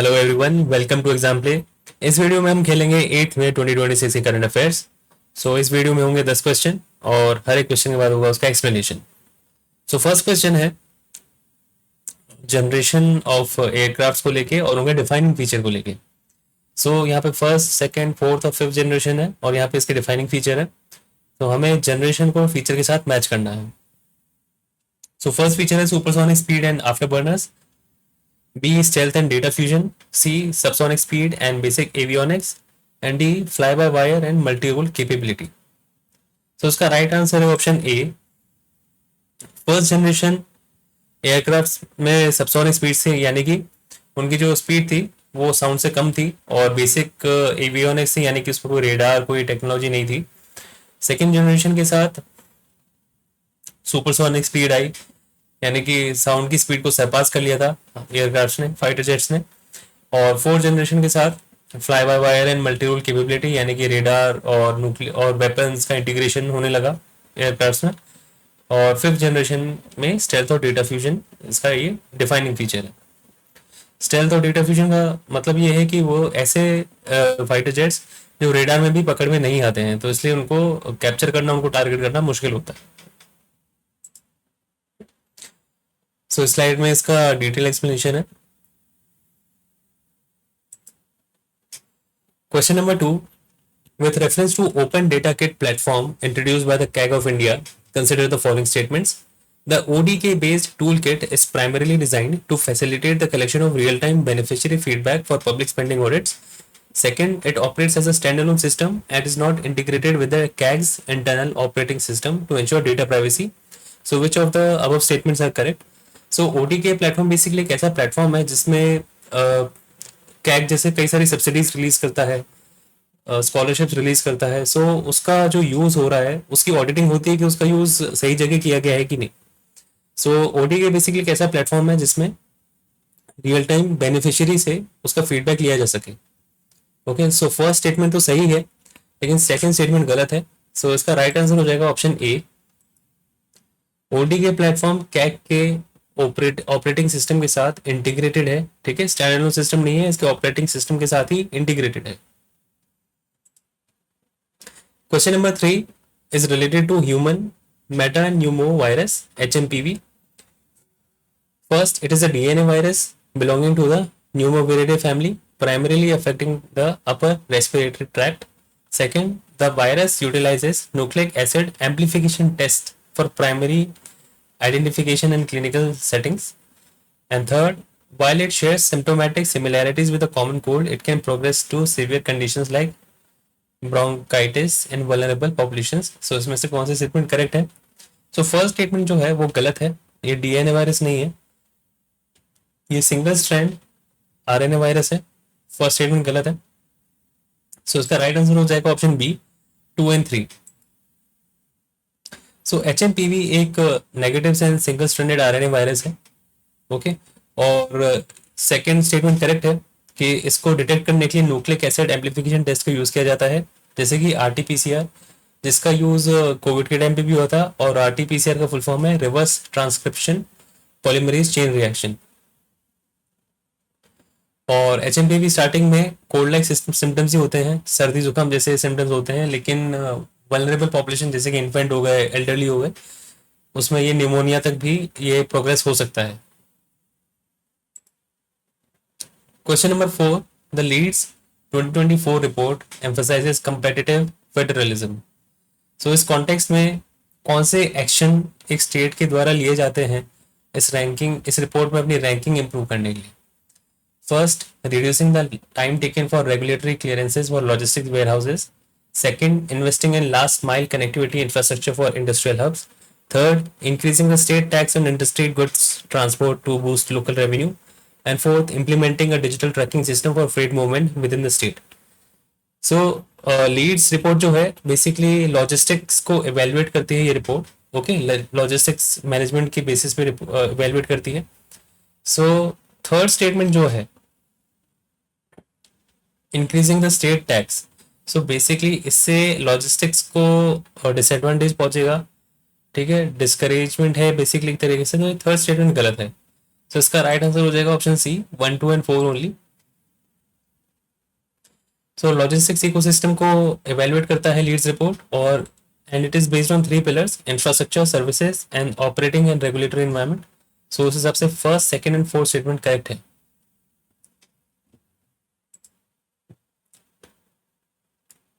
Hello everyone, welcome to exam play. इस video में हम खेलेंगे 8th में 2026 के करंट अफेयर्स। इस वीडियो में होंगे 10 क्वेश्चन और हर एक क्वेश्चन के बाद होगा उसका एक्सप्लेनेशन। फर्स्ट क्वेश्चन है जनरेशन ऑफ एयरक्राफ्ट्स को लेके और उनके डिफाइनिंग फीचर को लेके। यहाँ पे फर्स्ट, सेकंड, फोर्थ और फिफ्थ जनरेशन है और यहाँ पे इसके डिफाइनिंग फीचर है। हमें जनरेशन को फीचर के साथ मैच करना है। फर्स्ट फीचर है supersonic speed and afterburners, B, stealth and data fusion, C, subsonic speed and basic avionics, and D, fly-by-wire and multi-role capability. इसका राइट आंसर है option A. First generation aircraft में subsonic speed से, यानी कि उनकी जो speed थी वो साउंड से कम थी, और बेसिक एवियोनिक्स से, यानी कि उसमें कोई रेडार, कोई टेक्नोलॉजी नहीं थी। सेकेंड जनरेशन के साथ सुपरसोनिक स्पीड आई, यानी कि साउंड की स्पीड को सरपास कर लिया था एयरक्राफ्ट ने, फाइटर जेट्स ने। और फोर्थ जनरेशन के साथ fly by wire and multi role capability, यानी कि रेडार और न्यूक्लियर और वेपन्स का इंटीग्रेशन होने लगा एयरक्राफ्ट में। और फिफ्थ जनरेशन में स्टेल्थ और डेटा फ्यूजन, इसका ये डिफाइनिंग फीचर है। स्टेल्थ और डेटा फ्यूजन का मतलब ये है कि वो ऐसे फाइटर जेट्स जो रेडार में भी पकड़ में नहीं आते हैं, तो इसलिए उनको कैप्चर करना, उनको टारगेट करना मुश्किल होता है। इस स्लाइड में इसका डिटेल एक्सप्लेनेशन है। Question number 2, with reference to open data kit platform introduced by the CAG of India, consider the following statements. The ODK based toolkit is primarily designed to facilitate the collection of real time beneficiary feedback for public spending audits. Second, it operates as a standalone system and is not integrated with the CAG's internal operating system to ensure data privacy. Which of the above statements are correct? ODK platform basically एक ऐसा platform है जिसमें CAG जैसे कई सारी subsidies release करता है, scholarships release करता है। उसका जो यूज हो रहा है उसकी ऑडिटिंग होती है कि उसका यूज सही जगह किया गया है कि नहीं। ओडीके बेसिकली एक ऐसा प्लेटफॉर्म है जिसमें रियल टाइम बेनिफिशियरी से उसका फीडबैक लिया जा सके। ओके, फर्स्ट स्टेटमेंट तो सही है, लेकिन सेकंड स्टेटमेंट गलत है। इसका राइट आंसर हो जाएगा ऑप्शन ए। ओडीके प्लेटफॉर्म कैग के ऑपरेटिंग सिस्टम के साथ इंटीग्रेटेड है। ठीक है, स्टैंडअलोन सिस्टम नहीं है, इसके ऑपरेटिंग सिस्टम के साथ ही इंटीग्रेटेड है। Question number 3 is related to human metapneumovirus HMPV. First, it is a DNA virus belonging to the Pneumoviridae family, primarily affecting the upper respiratory tract. Second, the virus utilizes nucleic acid amplification test for primary identification in clinical settings. And third, while it shares symptomatic similarities with a common cold, it can progress to severe conditions like bronchitis in vulnerable populations. इसमें से कौन सा statement correct है? First statement जो है वो गलत है, ये DNA वायरस नहीं है, ये सिंगल स्ट्रैंड RNA वायरस है। फर्स्ट स्टेटमेंट गलत है। इसका राइट आंसर हो जाएगा ऑप्शन बी, 2 and 3। HMPV एक negative sense single stranded RNA virus है। ओके, और सेकेंड स्टेटमेंट करेक्ट है कि इसको डिटेक्ट करने के लिए न्यूक्लिक एसिड एम्प्लीफिकेशन टेस्ट का यूज किया जाता है, जैसे कि RT-PCR, जिसका यूज कोविड के टाइम पे भी हुआ था। और RT-PCR का फुल फॉर्म है reverse transcription polymerase chain reaction. और HMPV स्टार्टिंग में कोल्ड लाइक सिम्टम्स ही होते हैं, सर्दी जुकाम जैसे सिम्टम्स होते हैं, लेकिन वल्नरेबल पॉपुलेशन जैसे कि इन्फेंट हो गए, एल्डरली हो गए, उसमें ये निमोनिया तक भी ये प्रोग्रेस हो सकता है। Question number 4, the LEADS 2024 report emphasizes competitive federalism. इस कॉन्टेक्स्ट में कौन से एक्शन एक स्टेट के द्वारा लिए जाते हैं इस रिपोर्ट में अपनी रैंकिंग इंप्रूव करने के लिए? First, reducing the time taken for regulatory clearances for logistics warehouses. Second, investing in last mile connectivity infrastructure for industrial hubs. Third, increasing the state tax on interstate goods transport to boost local revenue. And fourth, implementing a digital tracking system for freight movement within the state. LEADS report जो है basically logistics को evaluate करती है ये report. Okay, logistics management की basis पे evaluate करती है। थर्ड स्टेटमेंट जो है increasing the state tax, basically इससे लॉजिस्टिक्स को डिसएडवांटेज पहुंचेगा। ठीक है, डिस्करेजमेंट है बेसिकली एक तरीके से। थर्ड स्टेटमेंट गलत है। इसका राइट आंसर हो जाएगा option C, 1, 2 and 4 only. So logistics ecosystem को evaluate करता है लीड्स रिपोर्ट, और and it is based on 3 pillars: infrastructure, services and operating and regulatory environment. So उस हिसाब से first, second and fourth statement correct है।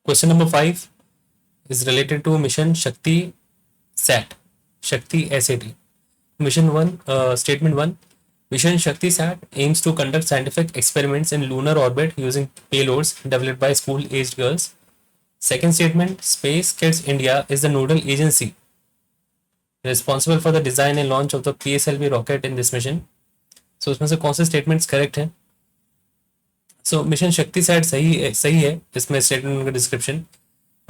Question number 5 is related to mission Shakti SAT. Shakti SAT. Mission 1, Statement 1. Mission Shakti SAT aims to conduct scientific experiments in lunar orbit using payloads developed by school-aged girls. Second statement: Space Kids India is the nodal agency responsible for the design and launch of the PSLV rocket in this mission. So उसमें से कौन से statements correct हैं? So mission शक्ति set सही है इसमें statement का डिस्क्रिप्शन।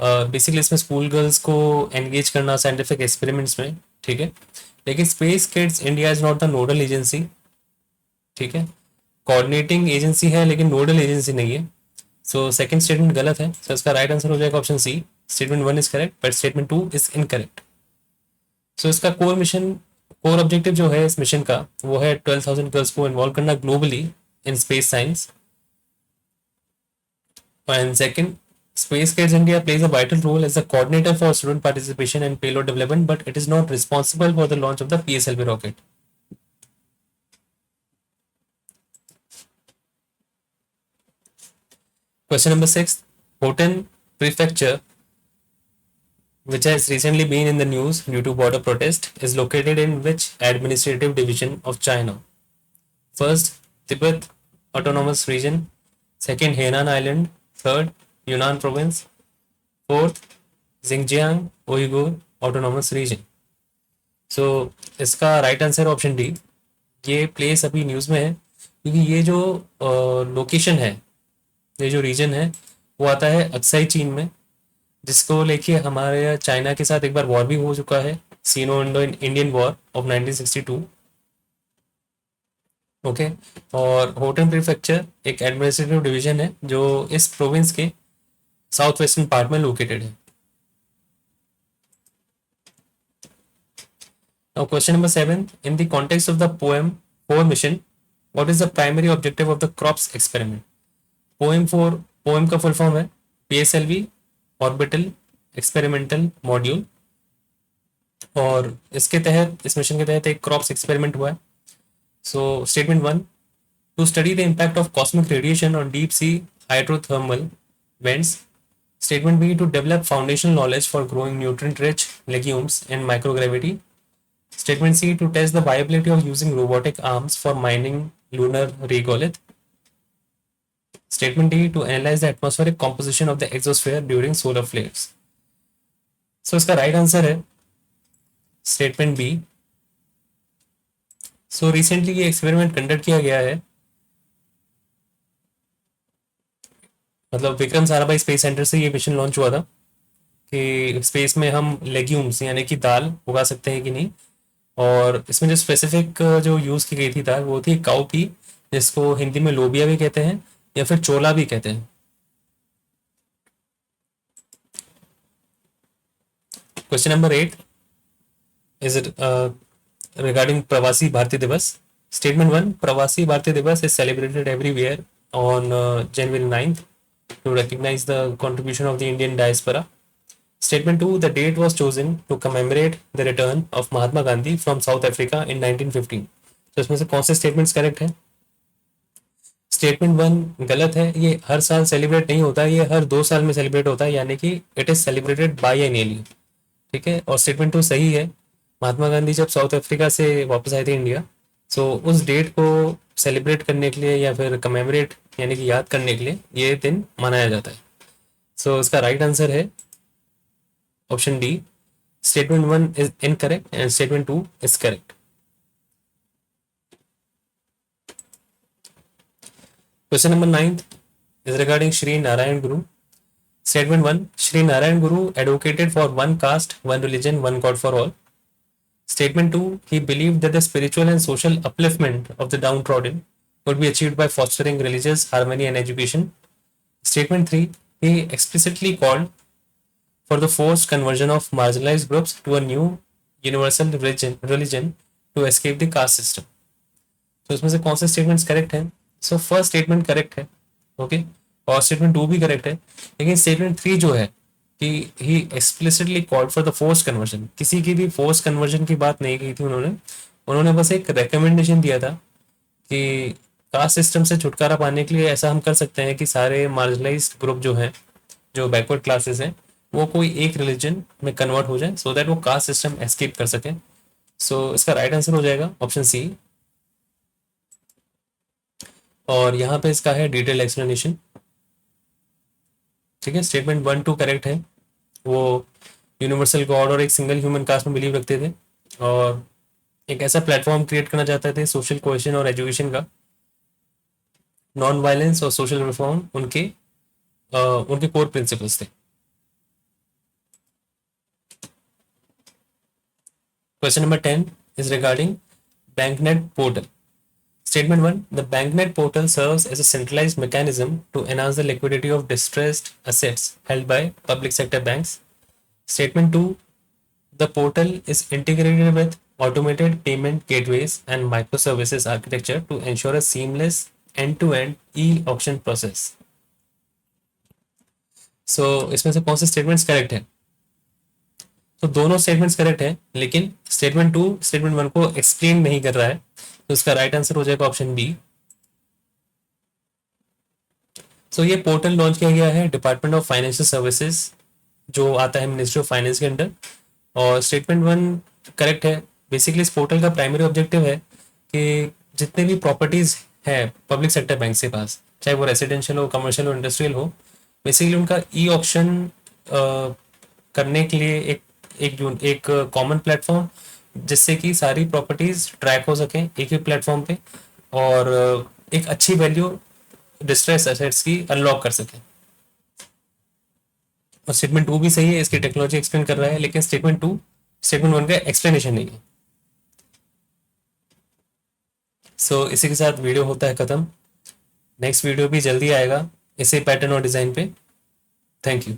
बेसिकली इसमें स्कूल गर्ल्स को एंगेज करना साइंटिफिक एक्सपेरिमेंट्स में, ठीक है। लेकिन space kids India is not the nodal agency, ठीक है। कोऑर्डिनेटिंग एजेंसी है लेकिन नोडल एजेंसी नहीं है। सो सेकंड स्टेटमेंट गलत है। सो इसका राइट आंसर हो जाएगा option C, statement 1 is correct but statement 2 is incorrect. So इसका कोर ऑब्जेक्टिव जो है इस मिशन का वो है 12,000 गर्ल्स को इन्वॉल्व करना globally in space science. And second, Space Kids India plays a vital role as a coordinator for student participation and payload development, but it is not responsible for the launch of the PSLV rocket. Question number 6. Hotan Prefecture, which has recently been in the news due to border protest, is located in which administrative division of China? First, Tibet Autonomous Region. Second, Hainan Island. Third, Yunnan Province. Fourth, Xinjiang Uyghur Autonomous Region. सो इसका right answer option D. ये place अभी news में है क्योंकि ये जो location है, ये जो रीजन है वो आता है अक्साई चीन में, जिसको लेके हमारे चाइना के साथ एक बार वॉर भी हो चुका है, Sino Indo Indian war of 1962। Okay और होटन प्रीफेक्चर एक एडमिनिस्ट्रेटिव डिवीजन है जो इस प्रोविंस के साउथ वेस्टर्न पार्ट में लोकेटेड है। Now question number 7. In the context of the poem 4 mission, what is the primary objective of the CROPS experiment? Poem 4 poem का full form है PSLV Orbital Experimental Module, और इसके तहत इस mission के तहत एक CROPS एक्सपेरिमेंट हुआ है। So statement 1, to study the impact of cosmic radiation on deep sea hydrothermal vents. Statement B, to develop foundational knowledge for growing nutrient rich legumes in microgravity. Statement C, to test the viability of using robotic arms for mining lunar regolith. Statement D, to analyze the atmospheric composition of the exosphere during solar flares. So इसका right answer है statement B. So recently ये experiment conduct किया गया है, मतलब Vikram Sarabhai space centre से ये mission launch हुआ था कि स्पेस में हम लेग्यूम्स यानी कि दाल उगा सकते हैं कि नहीं। और इसमें जो स्पेसिफिक जो यूज़ की गई थी दाल वो थी काउ पी, जिसको हिंदी में लोबिया भी कहते हैं या फिर चोला भी कहते हैं। Question number 8 is it regarding प्रवासी भारतीय दिवस। स्टेटमेंट 1, प्रवासी भारतीय दिवस is celebrated everywhere on January 9th to recognize the contribution of the Indian diaspora. Statement 2, the date was chosen to commemorate the return of Mahatma Gandhi from South Africa in 1915. तो इसमें से कौन से statements correct हैं? Statement 1 गलत है, ये हर साल सेलिब्रेट नहीं होता, ये हर 2 साल में सेलिब्रेट होता है, यानी कि इट इज सेलिब्रेटेड बाईएनियली, ठीक है। और स्टेटमेंट 2 सही है, महात्मा गांधी जब साउथ अफ्रीका से वापस आए थे इंडिया, सो उस डेट को सेलिब्रेट करने के लिए या फिर कमेमोरेट यानी कि याद करने के लिए ये दिन मनाया जाता है। सो इसका राइट आंसर है option D, statement 1 is incorrect and statement 2 is correct. Question number 9 is regarding Sri Narayan Guru. Statement 1, Sri Narayan Guru advocated for one caste, one religion, one God for all. Statement 2, he believed that the spiritual and social upliftment of the downtrodden could be achieved by fostering religious harmony and education. Statement 3, he explicitly called for the forced conversion of marginalized groups to a new universal religion to escape the caste system. तो इसमें से कौन से statements correct हैं? So first statement correct है, okay. और statement 2 भी correct है, लेकिन स्टेटमेंट 3 जो है कि he explicitly called for the force conversion, किसी की भी फोर्स कन्वर्जन की बात नहीं की थी उन्होंने। उन्होंने बस एक रिकमेंडेशन दिया था कि कास्ट सिस्टम से छुटकारा पाने के लिए ऐसा हम कर सकते हैं कि सारे मार्जिनलाइज्ड ग्रुप जो हैं, जो बैकवर्ड क्लासेस हैं, वो कोई एक रिलीजन में कन्वर्ट हो जाए सो दैट वो कास्ट सिस्टम एस्केप कर सके। सो इसका राइट आंसर हो जाएगा ऑप्शन सी। और यहाँ पे इसका है डिटेल एक्सप्लेनेशन। ठीक है, स्टेटमेंट 1-2 करेक्ट है। वो यूनिवर्सल गॉड और एक सिंगल ह्यूमन कास्ट में बिलीव रखते थे और एक ऐसा प्लेटफॉर्म क्रिएट करना चाहते थे सोशल कोहेशन और एजुकेशन का। नॉन वायलेंस और सोशल रिफॉर्म उनके कोर प्रिंसिपल्स थे। Question number 10 is regarding BankNet portal. Statement 1, the BankNet portal serves as a centralized mechanism to enhance the liquidity of distressed assets held by public sector banks. Statement 2, the portal is integrated with automated payment gateways and microservices architecture to ensure a seamless end-to-end e-auction process. So, इसमें से कौन से statements correct है? तो दोनों statements correct है, लेकिन statement 2 statement 1 को एक्सप्लेन नहीं कर रहा है, तो इसका राइट आंसर हो जाएगा ऑप्शन बी। सो ये पोर्टल लॉन्च किया गया है डिपार्टमेंट ऑफ फाइनेंशियल सर्विसेज, जो आता है मिनिस्ट्री ऑफ फाइनेंस के अंडर। और स्टेटमेंट 1 करेक्ट है। बेसिकली इस पोर्टल का प्राइमरी ऑब्जेक्टिव है कि जितने भी प्रॉपर्टीज है पब्लिक सेक्टर बैंक के पास, चाहे वो रेसिडेंशियल हो, कमर्शियल हो, इंडस्ट्रियल हो, बेसिकली उनका ई ऑप्शन करने के लिए एक कॉमन प्लेटफॉर्म, जिससे कि सारी प्रॉपर्टीज ट्रैक हो सकें एक ही प्लेटफॉर्म पे और एक अच्छी वैल्यू डिस्ट्रेस एसेट्स की अनलॉक कर सकें। और स्टेटमेंट 2 भी सही है, इसकी टेक्नोलॉजी एक्सप्लेन कर रहा है, लेकिन स्टेटमेंट 2 स्टेटमेंट 1 का एक्सप्लेनेशन नहीं है। सो इसी के साथ वीडियो होता है खत्म। नेक्स्ट वीडियो भी जल्दी आएगा इसी पैटर्न और डिजाइन पे। Thank you.